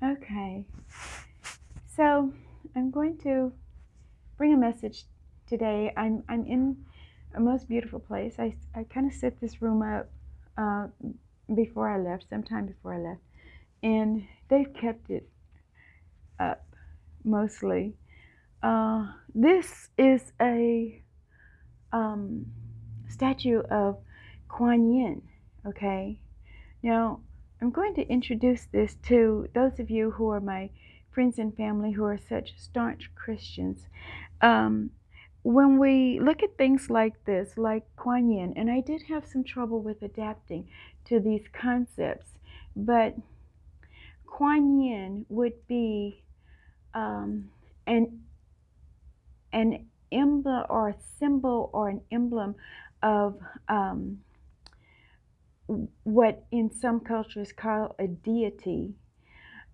Okay, so I'm going to bring a message today. I'm in a most beautiful place. I kind of set this room up uh, before I left, sometime before I left, and they've kept it up mostly. This is a um, statue of Kuan Yin. Okay, now I'm going to introduce this to those of you who are my friends and family who are such staunch Christians. Um, when we look at things like this, like Kuan Yin, and I did have some trouble with adapting to these concepts, but Kuan Yin would be um, an emblem or a symbol or an emblem of what in some cultures call a deity,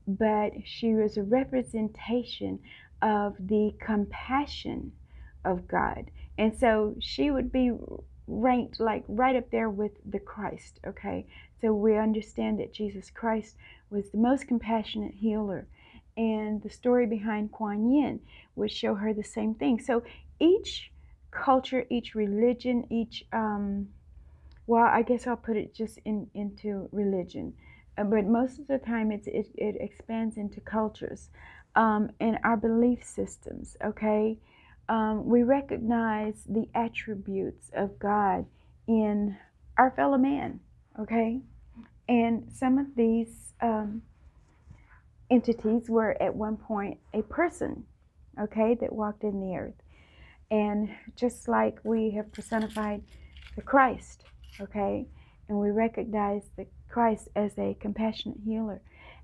but she was a representation of the compassion of God. And so she would be ranked like right up there with the Christ, okay? So we understand that Jesus Christ was the most compassionate healer. And the story behind Kuan Yin would show her the same thing. So each culture, each religion, each well, I guess I'll put it just into religion, but most of the time it expands into cultures and our belief systems. Okay, we recognize the attributes of God in our fellow man. Okay, and some of these entities were at one point a person. Okay, that walked in the earth, and just like we have personified the Christ, okay, and we recognize the Christ as a compassionate healer.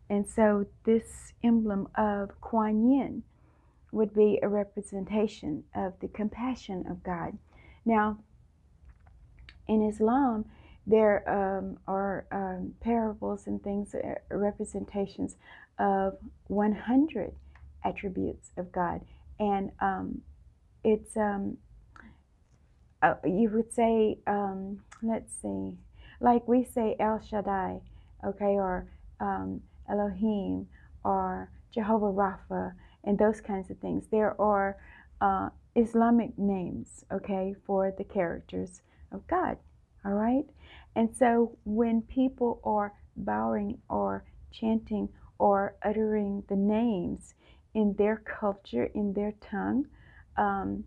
And so this emblem of Kuan Yin would be a representation of the compassion of God. Now, in Islam, there are parables and things, representations of 100 attributes of God. And it's you would say, let's see, like we say El Shaddai, okay, or Elohim, or Jehovah Rapha, and those kinds of things. There are Islamic names, okay, for the characters of God, all right? And so when people are bowing or chanting or uttering the names in their culture, in their tongue, um,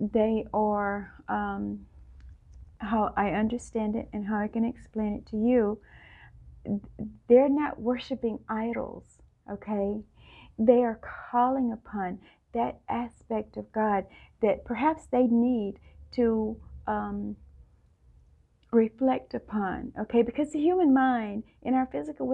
they are, how I understand it and how I can explain it to you, they're not worshiping idols, okay? They are calling upon that aspect of God that perhaps they need to reflect upon, okay? Because the human mind, in our physical,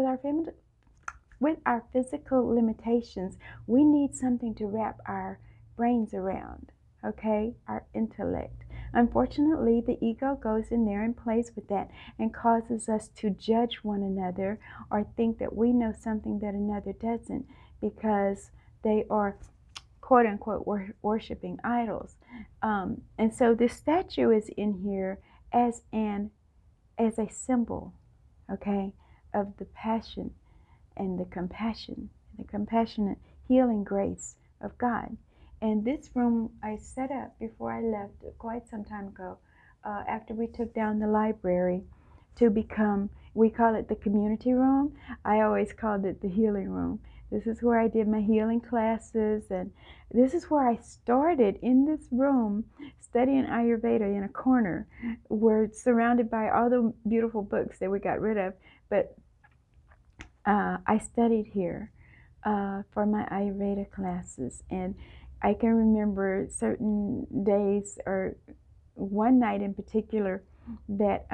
with our physical limitations, we need something to wrap our brains around, okay? Our intellect. Unfortunately, the ego goes in there and plays with that and causes us to judge one another or think that we know something that another doesn't because they are quote unquote worshiping idols. And so this statue is in here as a symbol, okay, of the passion and the compassionate healing grace of God. And this room I set up before I left quite some time ago, after we took down the library to become, we call it the community room. I always called it the healing room. This is where I did my healing classes, and this is where I started in this room studying Ayurveda in a corner. We're surrounded by all the beautiful books that we got rid of, but I studied here for my Ayurveda classes, and I can remember certain days, or one night in particular, that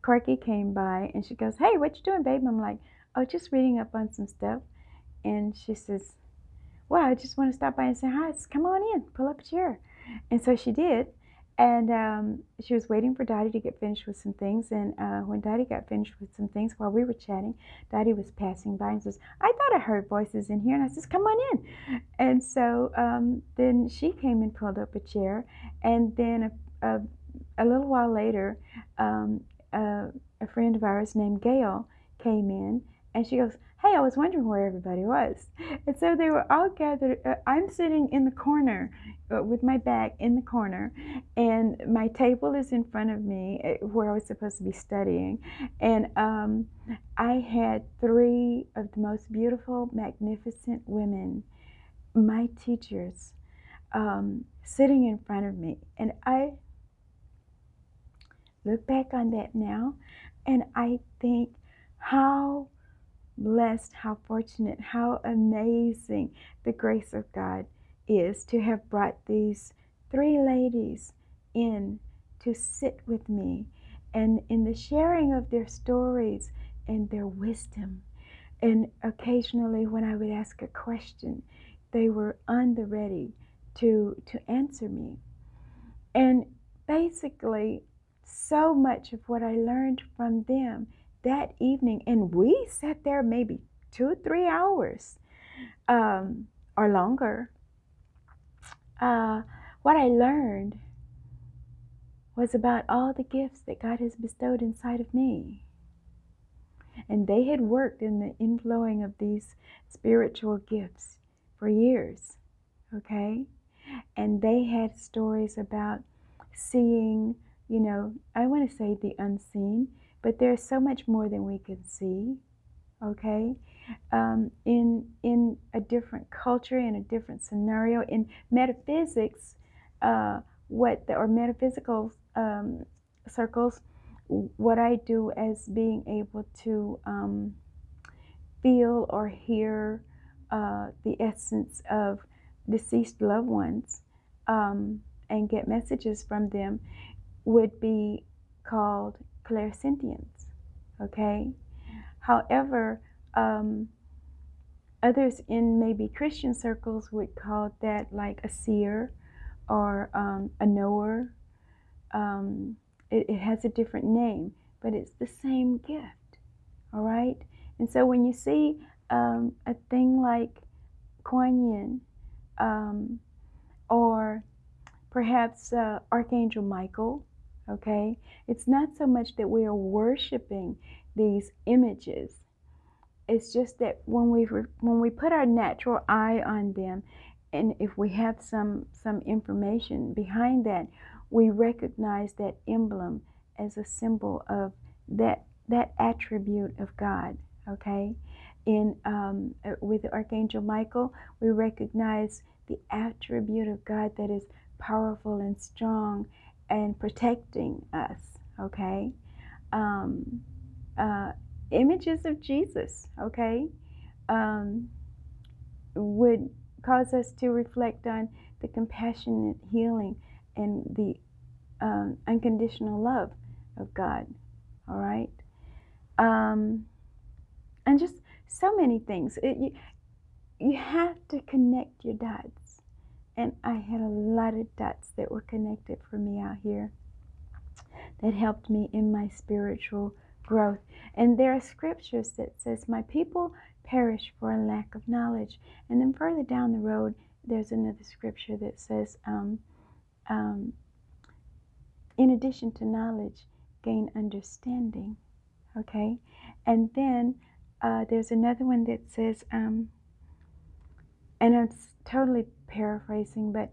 Corky came by and she goes, "Hey, what you doing, babe?" I'm like, "Oh, just reading up on some stuff." And she says, "Well, I just want to stop by and say hi. Come on in, pull up a chair." And so she did. And she was waiting for Dottie to get finished with some things. And when Dottie got finished with some things while we were chatting, Dottie was passing by and says, "I thought I heard voices in here." And I says, "Come on in." And so then she came and pulled up a chair. And then a little while later, a friend of ours named Gail came in. And she goes, hey, I was wondering where everybody was. And so they were all gathered. I'm sitting in the corner with my back in the corner, and my table is in front of me where I was supposed to be studying. And I had three of the most beautiful, magnificent women, my teachers, sitting in front of me. And I look back on that now, and I think how blessed, how fortunate, how amazing the grace of God is to have brought these three ladies in to sit with me, and in the sharing of their stories and their wisdom. And occasionally when I would ask a question, they were on the ready to answer me. And basically, so much of what I learned from them that evening, and we sat there maybe 2-3 hours or longer. What I learned was about all the gifts that God has bestowed inside of me. And they had worked in the inflowing of these spiritual gifts for years, okay? And they had stories about seeing, I want to say the unseen, but there's so much more than we can see, okay? In a different culture, in a different scenario, in metaphysics, or metaphysical circles, what I do as being able to feel or hear the essence of deceased loved ones and get messages from them would be called clairsentience, okay? However, others in maybe Christian circles would call that like a seer or a knower. It has a different name, but it's the same gift, all right? And so when you see a thing like Kuan Yin, or perhaps Archangel Michael, okay? It's not so much that we are worshiping these images. It's just that when we put our natural eye on them, and if we have some information behind that, we recognize that emblem as a symbol of that attribute of God, okay? With Archangel Michael, we recognize the attribute of God that is powerful and strong and protecting us, okay? Images of Jesus, okay, would cause us to reflect on the compassionate healing and the unconditional love of God, all right? And just so many things. You have to connect your dots. And I had a lot of dots that were connected for me out here that helped me in my spiritual growth. And there are scriptures that says, my people perish for a lack of knowledge. And then further down the road, there's another scripture that says, in addition to knowledge, gain understanding. Okay? And then there's another one that says, and I'm totally paraphrasing, but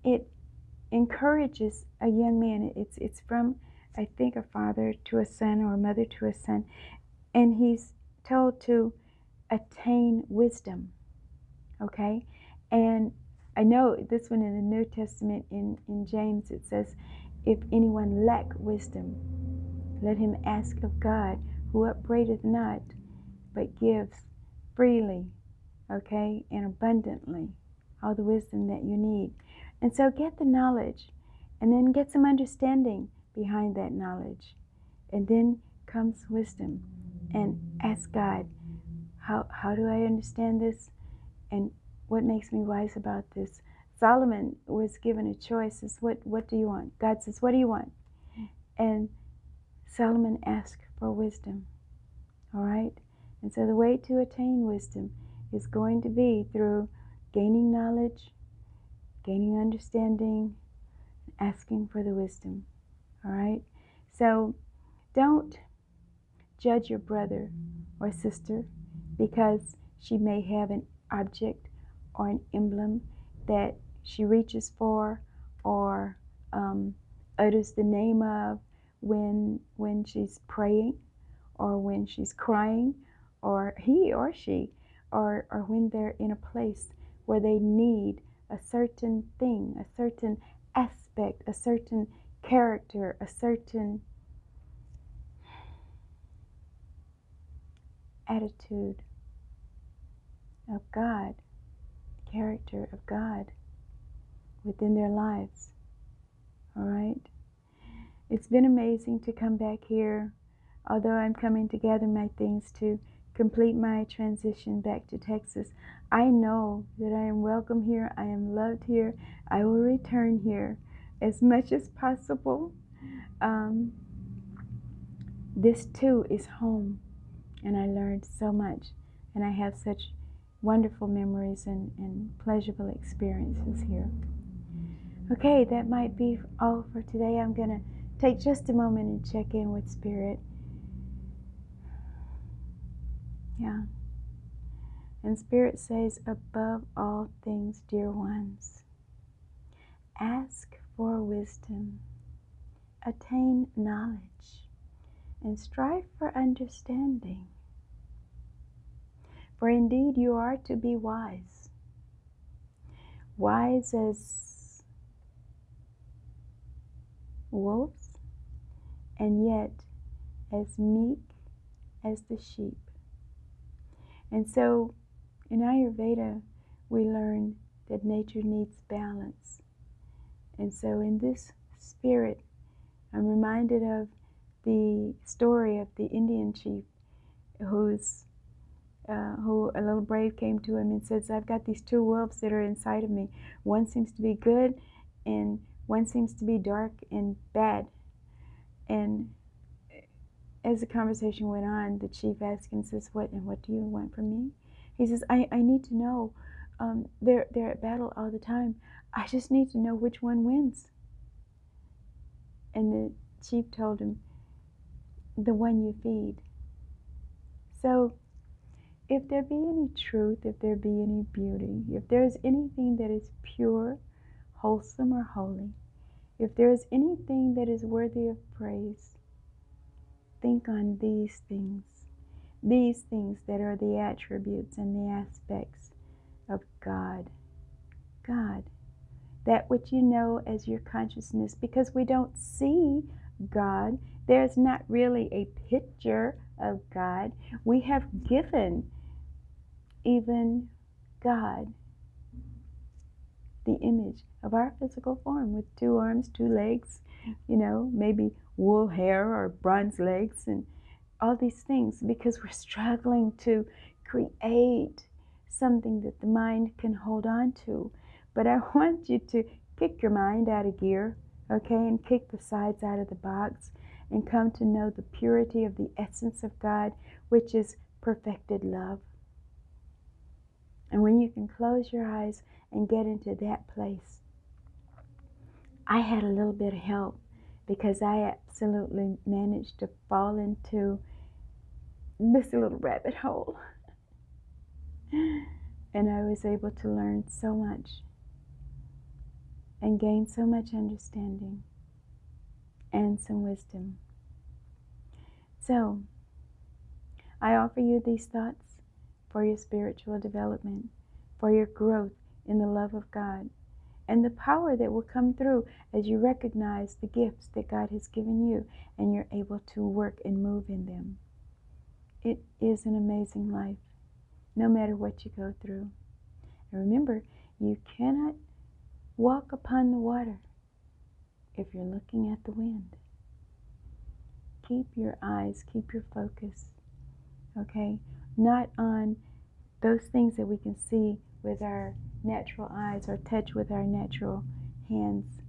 it encourages a young man. It's from, I think, a father to a son or a mother to a son, and he's told to attain wisdom, okay? And I know this one in the New Testament, in James, it says, if anyone lack wisdom, let him ask of God, who upbraideth not, but gives freely, okay, and abundantly, all the wisdom that you need. And so get the knowledge, and then get some understanding behind that knowledge. And then comes wisdom, and ask God, how do I understand this? And what makes me wise about this? Solomon was given a choice. What do you want? God says, what do you want? And Solomon asked for wisdom. All right? And so the way to attain wisdom is going to be through gaining knowledge, gaining understanding, asking for the wisdom. All right? So don't judge your brother or sister because she may have an object or an emblem that she reaches for or utters the name of when she's praying or when she's crying, or he or she, or when they're in a place where they need a certain thing, a certain aspect, a certain character, a certain attitude of God, character of God within their lives. All right? It's been amazing to come back here, although I'm coming to gather my things to complete my transition back to Texas. I know that I am welcome here, I am loved here, I will return here as much as possible. This too is home, and I learned so much, and I have such wonderful memories and pleasurable experiences here. Okay, that might be all for today. I'm going to take just a moment and check in with Spirit. Yeah. And Spirit says, above all things, dear ones, ask for wisdom, attain knowledge, and strive for understanding. For indeed you are to be wise. Wise as wolves, and yet as meek as the sheep. And so in Ayurveda, we learn that nature needs balance. And so in this spirit, I'm reminded of the story of the Indian chief who a little brave came to him and says, I've got these two wolves that are inside of me. One seems to be good and one seems to be dark and bad. And as the conversation went on, the chief asked him, says, what do you want from me? He says, I need to know. They're at battle all the time. I just need to know which one wins. And the chief told him, the one you feed. So if there be any truth, if there be any beauty, if there is anything that is pure, wholesome, or holy, if there is anything that is worthy of praise, think on these things that are the attributes and the aspects of God. God, that which you know as your consciousness, because we don't see God. There's not really a picture of God. We have given even God the image of our physical form with 2 arms, 2 legs, maybe wool hair or bronze legs and all these things, because we're struggling to create something that the mind can hold on to. But I want you to kick your mind out of gear, okay, and kick the sides out of the box and come to know the purity of the essence of God, which is perfected love. And when you can close your eyes and get into that place, I had a little bit of help because I absolutely managed to fall into this little rabbit hole. And I was able to learn so much and gain so much understanding and some wisdom. So, I offer you these thoughts for your spiritual development, for your growth in the love of God, and the power that will come through as you recognize the gifts that God has given you and you're able to work and move in them. It is an amazing life, no matter what you go through. And remember, you cannot walk upon the water if you're looking at the wind. Keep your eyes, keep your focus, okay? Not on those things that we can see with our natural eyes or touch with our natural hands,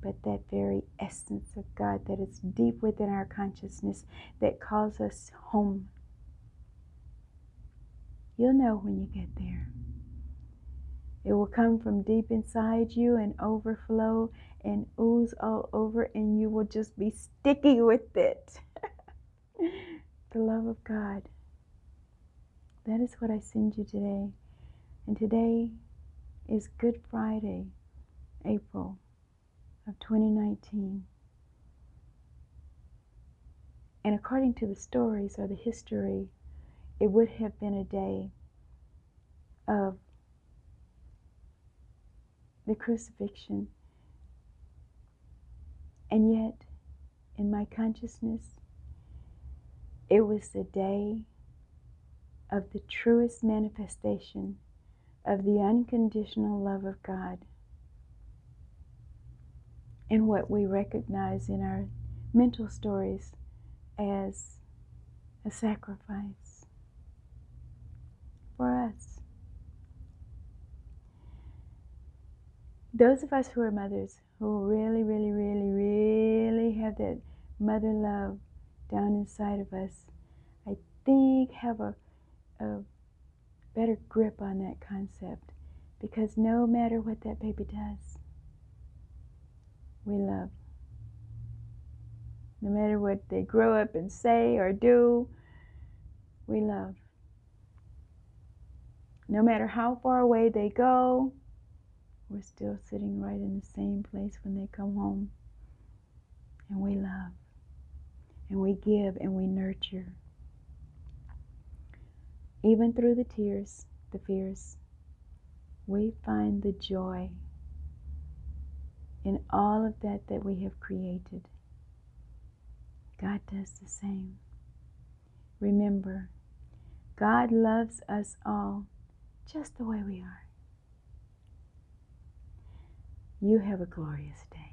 but that very essence of God that is deep within our consciousness that calls us home. You'll know when you get there. It will come from deep inside you and overflow and ooze all over, and you will just be sticky with it. the love of God. That is what I send you today. And today is Good Friday, April of 2019. And according to the stories or the history, it would have been a day of the crucifixion. And yet, in my consciousness, it was the day of the truest manifestation of the unconditional love of God, and what we recognize in our mental stories as a sacrifice for us. Those of us who are mothers, who really, really, really, really have that mother love down inside of us, I think have a better grip on that concept, because no matter what that baby does, we love. No matter what they grow up and say or do, we love. No matter how far away they go, we're still sitting right in the same place when they come home. And we love. And we give and we nurture. Even through the tears, the fears, we find the joy in all of that we have created. God does the same. Remember, God loves us all just the way we are. You have a glorious day.